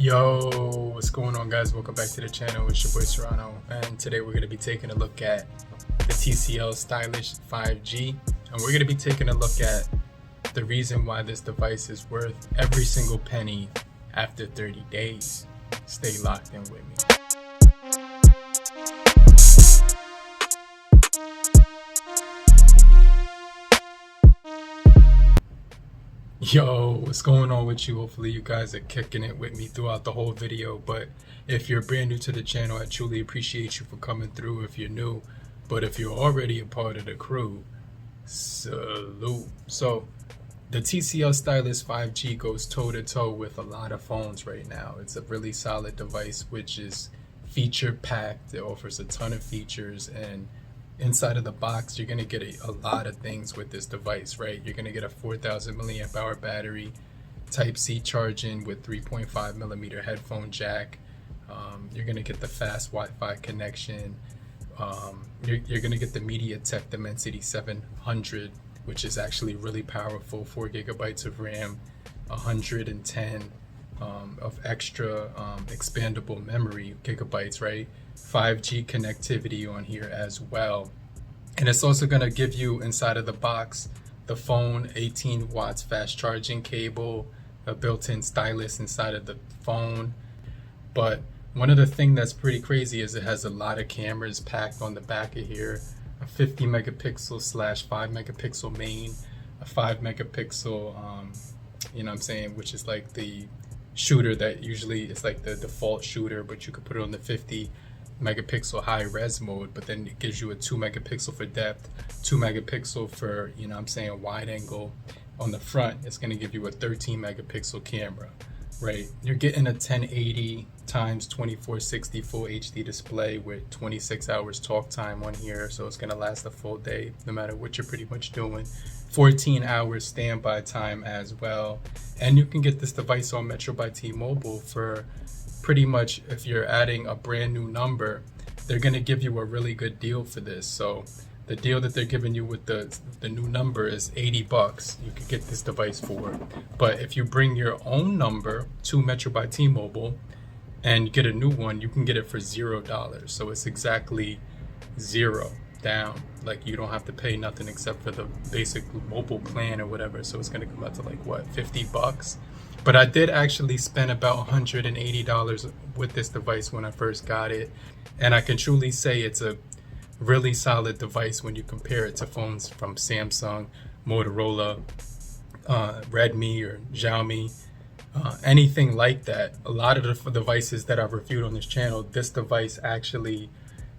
Yo, what's going on, guys? Welcome back to the channel. It's your boy Serrano, and today we're going to be taking a look at the TCL Stylus 5G, and we're going to be taking a look at the reason why this device is worth every single penny after 30 days. Stay locked in with me. Yo, what's going on with you? Hopefully you guys are kicking it with me throughout the whole video. But if you're brand new to the channel, I truly appreciate you for coming through if you're new. But if you're already a part of the crew, salute. So the TCL Stylus 5G goes toe-to-toe with a lot of phones right now. It's a really solid device, which is feature-packed. It offers a ton of features, and inside of the box, you're going to get a lot of things with this device, right? You're going to get a 4,000 milliamp hour battery, Type-C charging with 3.5 millimeter headphone jack. You're going to get the fast Wi-Fi connection. You're going to get the MediaTek Dimensity 700, which is actually really powerful, 4 gigabytes of RAM, 110 of extra expandable memory gigabytes, right? 5G connectivity on here as well. And it's also going to give you inside of the box the phone, 18 watts fast charging cable, a built-in stylus inside of the phone. But one of the things that's pretty crazy is it has a lot of cameras packed on the back of here. A 50 megapixel / 5 megapixel main, a 5 megapixel which is like the shooter that usually is like the default shooter, but you could put it on the 50 megapixel high res mode, but then it gives you a 2 megapixel for depth, 2 megapixel for wide angle. On the front, it's going to give you a 13 megapixel camera, right? You're getting a 1080 x 2460 full HD display with 26 hours talk time on here, so it's going to last a full day no matter what you're pretty much doing. 14 hours standby time as well, and you can get this device on Metro by T-Mobile for pretty much, if you're adding a brand new number, they're going to give you a really good deal for this. So the deal that they're giving you with the new number is $80 you could get this device for. But if you bring your own number to Metro by T-Mobile and get a new one, you can get it for $0. So it's exactly zero down. Like, you don't have to pay nothing except for the basic mobile plan or whatever. So it's going to come out to like what, $50? But I did actually spend about $180 with this device when I first got it. And I can truly say it's a really solid device when you compare it to phones from Samsung, Motorola, Redmi, or Xiaomi, anything like that. A lot of the devices that I've reviewed on this channel, this device actually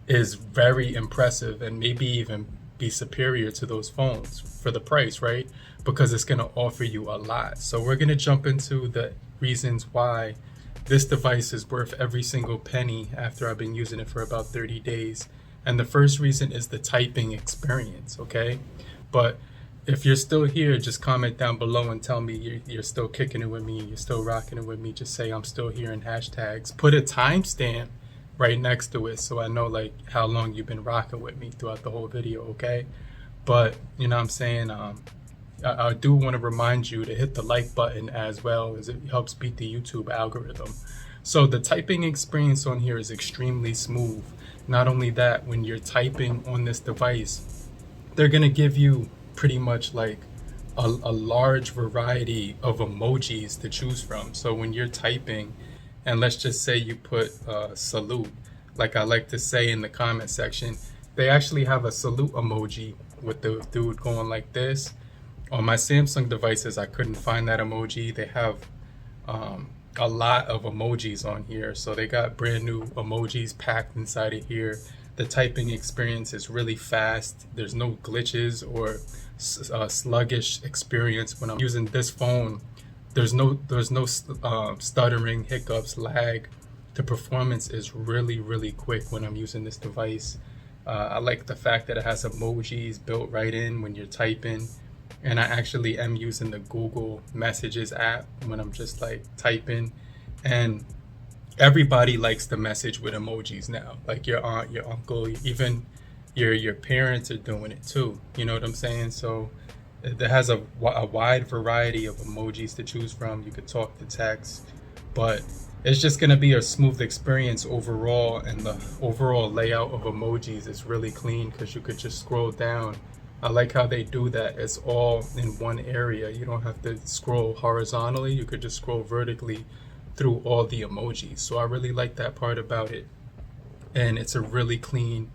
is very impressive and maybe even be superior to those phones for the price, right? Because it's going to offer you a lot. So we're going to jump into the reasons why this device is worth every single penny after I've been using it for about 30 days. And the first reason is the typing experience, okay? But if you're still here, just comment down below and tell me you're still kicking it with me, you're still rocking it with me. Just say I'm still here in hashtags. Put a timestamp right next to it so I know like how long you've been rocking with me throughout the whole video, okay? But I do want to remind you to hit the like button as well, as it helps beat the YouTube algorithm. So the typing experience on here is extremely smooth. Not only that, when you're typing on this device, they're going to give you pretty much like a large variety of emojis to choose from. So when you're typing, and let's just say you put salute, like I like to say in the comment section, they actually have a salute emoji with the dude going like this. On my Samsung devices, I couldn't find that emoji. They have a lot of emojis on here. So they got brand new emojis packed inside of here. The typing experience is really fast. There's no glitches or sluggish experience when I'm using this phone. There's no stuttering, hiccups, lag. The performance is really quick when I'm using this device. I like the fact that it has emojis built right in when you're typing. And I actually am using the Google Messages app when I'm just like typing. And everybody likes to message with emojis now. Like your aunt, your uncle, even your parents are doing it too. You know what I'm saying? So it has a wide variety of emojis to choose from. You could talk to text, but it's just going to be a smooth experience overall, and the overall layout of emojis is really clean because you could just scroll down. I like how they do that. It's all in one area. You don't have to scroll horizontally. You could just scroll vertically through all the emojis. So I really like that part about it. And it's a really clean,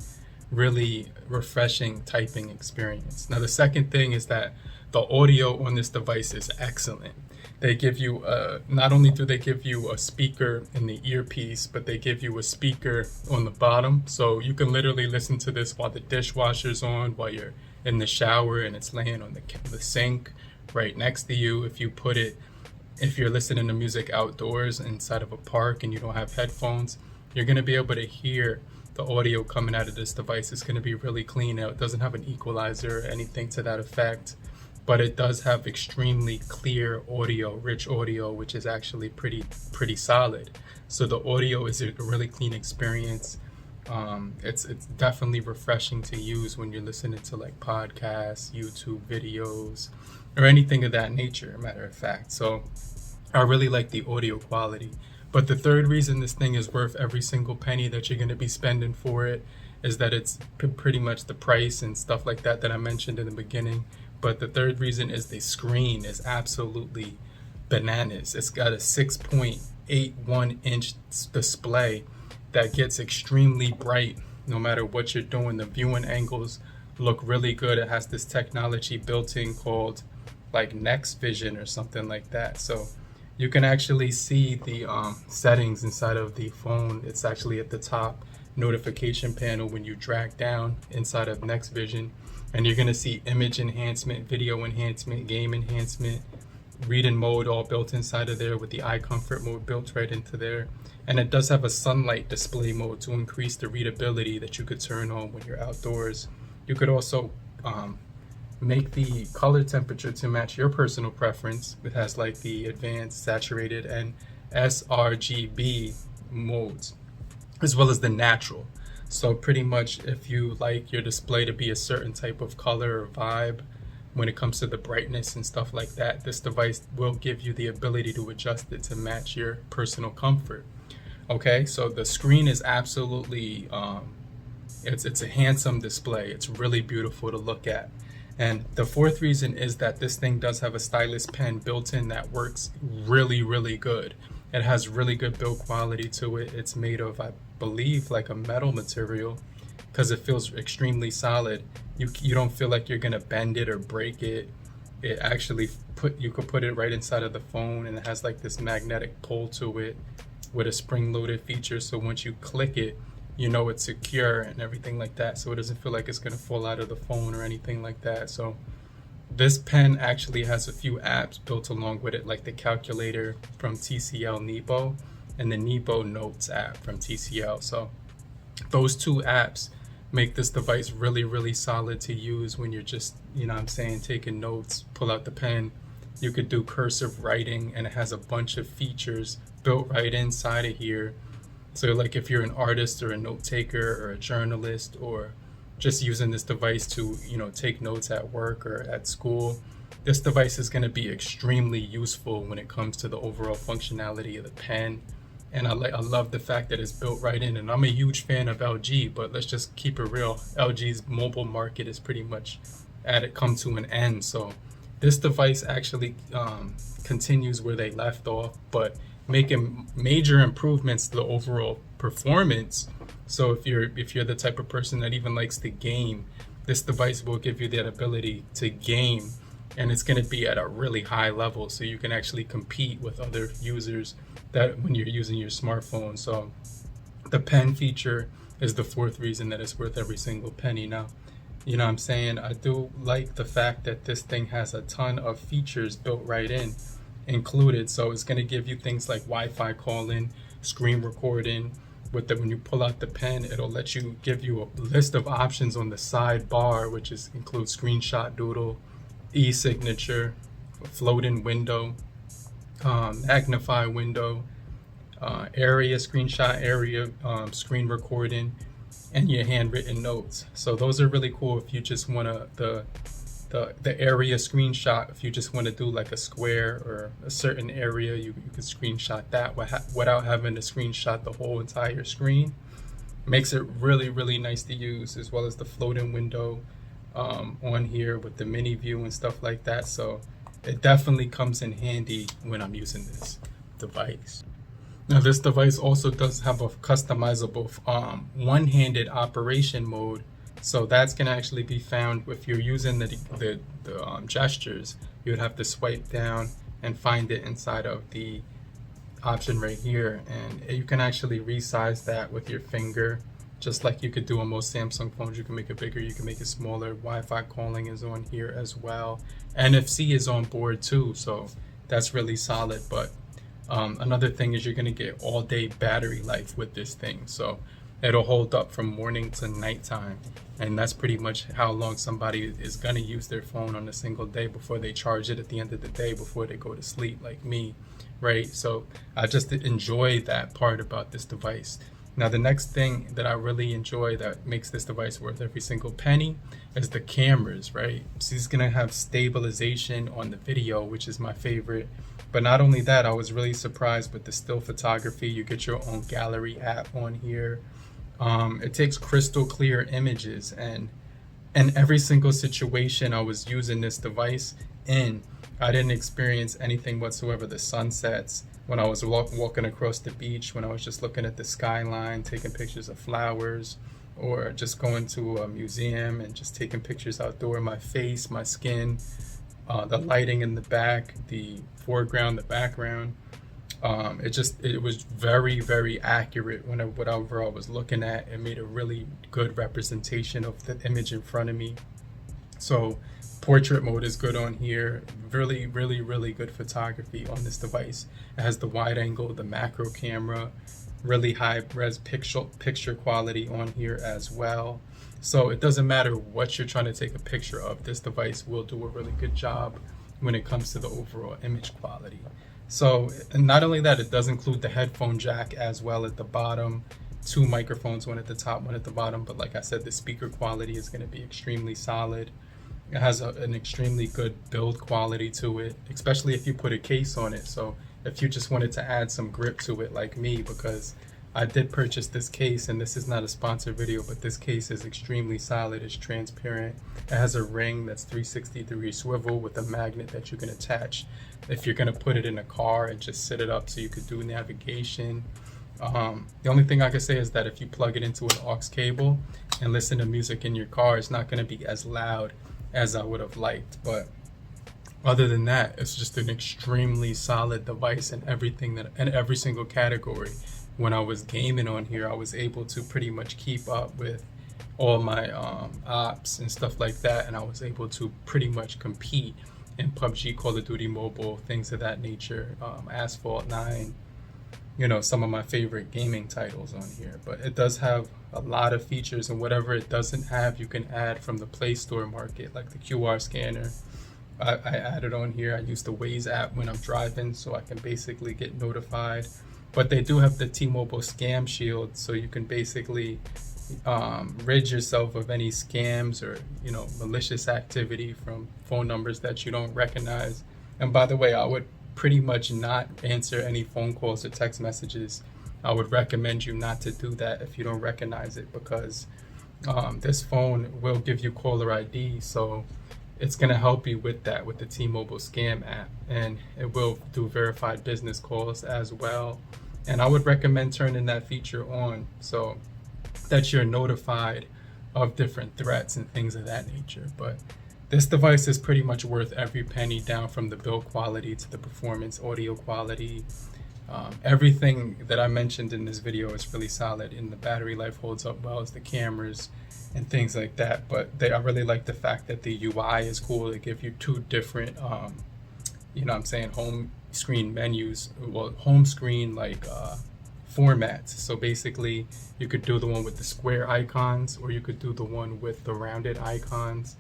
really refreshing typing experience. Now, the second thing is that the audio on this device is excellent. They give you not only do they give you a speaker in the earpiece, but they give you a speaker on the bottom. So you can literally listen to this while the dishwasher's on, while you're in the shower and it's laying on the sink right next to you. If you're listening to music outdoors inside of a park and you don't have headphones, you're going to be able to hear the audio coming out of this device. It's going to be really clean. Now, it doesn't have an equalizer or anything to that effect, but it does have extremely clear audio, rich audio, which is actually pretty solid. So the audio is a really clean experience. It's definitely refreshing to use when you're listening to like podcasts, YouTube videos, or anything of that nature, matter of fact. So I really like the audio quality. But the third reason this thing is worth every single penny that you're going to be spending for it is that it's pretty much the price and stuff like that I mentioned in the beginning. But the third reason is the screen is absolutely bananas. It's got a 6.81 inch display that gets extremely bright no matter what you're doing. The viewing angles look really good. It has this technology built in called like NXTVISION or something like that. So you can actually see the settings inside of the phone. It's actually at the top notification panel when you drag down inside of NXTVISION, and you're going to see image enhancement, video enhancement, game enhancement, reading mode all built inside of there with the eye comfort mode built right into there. And it does have a sunlight display mode to increase the readability that you could turn on when you're outdoors. You could also make the color temperature to match your personal preference. It has like the advanced, saturated, and sRGB modes, as well as the natural. So pretty much if you like your display to be a certain type of color or vibe when it comes to the brightness and stuff like that, this device will give you the ability to adjust it to match your personal comfort. Okay, so the screen is absolutely, it's a handsome display. It's really beautiful to look at. And the fourth reason is that this thing does have a stylus pen built in that works really, really good. It has really good build quality to it. It's made of, I believe, like a metal material because it feels extremely solid. You don't feel like you're gonna bend it or break it. It actually you could put it right inside of the phone, and it has like this magnetic pull to it with a spring-loaded feature. So once you click it, you know it's secure and everything like that, so it doesn't feel like it's going to fall out of the phone or anything like that. So this pen actually has a few apps built along with it, like the calculator from TCL Nebo and the Nebo Notes app from TCL. So those two apps make this device really, really solid to use when you're just, taking notes. Pull out the pen, you could do cursive writing, and it has a bunch of features built right inside of here. So like if you're an artist or a note taker or a journalist, or just using this device to, take notes at work or at school, this device is going to be extremely useful when it comes to the overall functionality of the pen. And I love the fact that it's built right in. And I'm a huge fan of LG, but let's just keep it real. LG's mobile market is pretty much come to an end. So this device actually continues where they left off, but making major improvements to the overall performance. So if you're the type of person that even likes to game, this device will give you that ability to game, and it's going to be at a really high level, so you can actually compete with other users that when you're using your smartphone. So the pen feature is the fourth reason that it's worth every single penny. Now, I do like the fact that this thing has a ton of features built right in included. So it's going to give you things like Wi-Fi calling, screen recording. When you pull out the pen, it'll give you a list of options on the sidebar, which includes screenshot doodle, e-signature, floating window, magnify window, screenshot area, screen recording, and your handwritten notes. So those are really cool if you just want the the area screenshot. If you just want to do like a square or a certain area, you could screenshot that without having to screenshot the whole entire screen. Makes it really nice to use, as well as the floating window on here with the mini view and stuff like that. So it definitely comes in handy when I'm using this device. Now this device also does have a customizable one-handed operation mode. So that's going to actually be found if you're using the gestures. You would have to swipe down and find it inside of the option right here, and you can actually resize that with your finger, just like you could do on most Samsung phones. You can make it bigger, you can make it smaller. Wi-Fi calling is on here as well. NFC is on board too, so that's really solid. But another thing is you're going to get all day battery life with this thing, so it'll hold up from morning to nighttime. And that's pretty much how long somebody is going to use their phone on a single day before they charge it at the end of the day, before they go to sleep, like me, right? So I just enjoy that part about this device. Now the next thing that I really enjoy that makes this device worth every single penny is the cameras, right? So it's going to have stabilization on the video, which is my favorite. But not only that, I was really surprised with the still photography. You get your own gallery app on here. It takes crystal clear images, and in every single situation I was using this device in, I didn't experience anything whatsoever. The sunsets, when I was walking across the beach, when I was just looking at the skyline, taking pictures of flowers, or just going to a museum and just taking pictures outdoor, my face, my skin, the lighting in the back, the foreground, the background. It was very accurate whatever I was looking at. It made a really good representation of the image in front of me. So portrait mode is good on here. Really good photography on this device. It has the wide angle, the macro camera, really high res picture quality on here as well. So it doesn't matter what you're trying to take a picture of, this device will do a really good job when it comes to the overall image quality. So, and not only that, it does include the headphone jack as well at the bottom. 2 microphones, one at the top, one at the bottom. But like I said, the speaker quality is going to be extremely solid. It has an extremely good build quality to it, especially if you put a case on it. So if you just wanted to add some grip to it like me, because I did purchase this case, and this is not a sponsored video, but this case is extremely solid. It's transparent. It has a ring that's 360-degree swivel with a magnet that you can attach if you're going to put it in a car and just sit it up so you could do navigation. The only thing I can say is that if you plug it into an aux cable and listen to music in your car, it's not going to be as loud as I would have liked. But other than that, it's just an extremely solid device in every single category. When I was gaming on here, I was able to pretty much keep up with all my ops and stuff like that, and I was able to pretty much compete in PUBG, Call of Duty Mobile, things of that nature, Asphalt 9, you know, some of my favorite gaming titles on here. But it does have a lot of features, and whatever it doesn't have, you can add from the Play Store market, like the QR scanner. I added on here. I use the Waze app when I'm driving, so I can basically get notified. But they do have the T-Mobile Scam Shield, so you can basically rid yourself of any scams or, you know, malicious activity from phone numbers that you don't recognize. And by the way, I would pretty much not answer any phone calls or text messages. I would recommend you not to do that if you don't recognize it, because this phone will give you caller ID, so it's going to help you with that, with the T-Mobile Scam app, and it will do verified business calls as well. And I would recommend turning that feature on so that you're notified of different threats and things of that nature. But this device is pretty much worth every penny, down from the build quality to the performance, audio quality. Everything that I mentioned in this video is really solid, and the battery life holds up well, as the cameras and things like that. But I really like the fact that the UI is cool. They give you 2 different, you know what I'm saying, home screen menus, well, home screen like formats. So basically you could do the one with the square icons, or you could do the one with the rounded icons.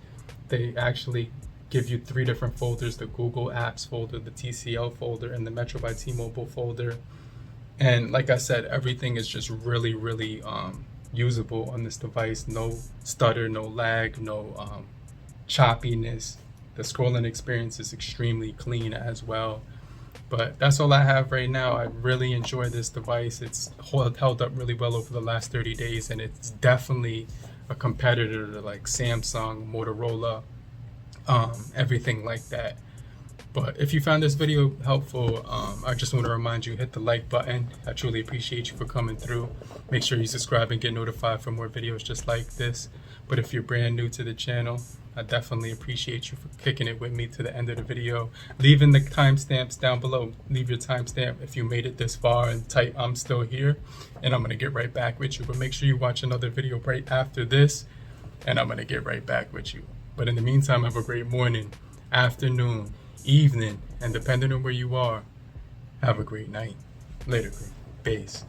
They actually give you 3 different folders: the Google Apps folder, the TCL folder, and the Metro by T-Mobile folder. And like I said, everything is just really usable on this device. No stutter, no lag, no choppiness. The scrolling experience is extremely clean as well. But that's all I have right now. I really enjoy this device. It's held up really well over the last 30 days, and it's definitely a competitor to like Samsung, Motorola, everything like that. But if you found this video helpful, I just want to remind you, hit the like button. I truly appreciate you for coming through. Make sure you subscribe and get notified for more videos just like this. But if you're brand new to the channel, I definitely appreciate you for kicking it with me to the end of the video. Leaving the timestamps down below. Leave your timestamp if you made it this far and type "I'm still here," and I'm going to get right back with you. But make sure you watch another video right after this, and I'm going to get right back with you. But in the meantime, have a great morning, afternoon, evening, and depending on where you are, have a great night. Later, base.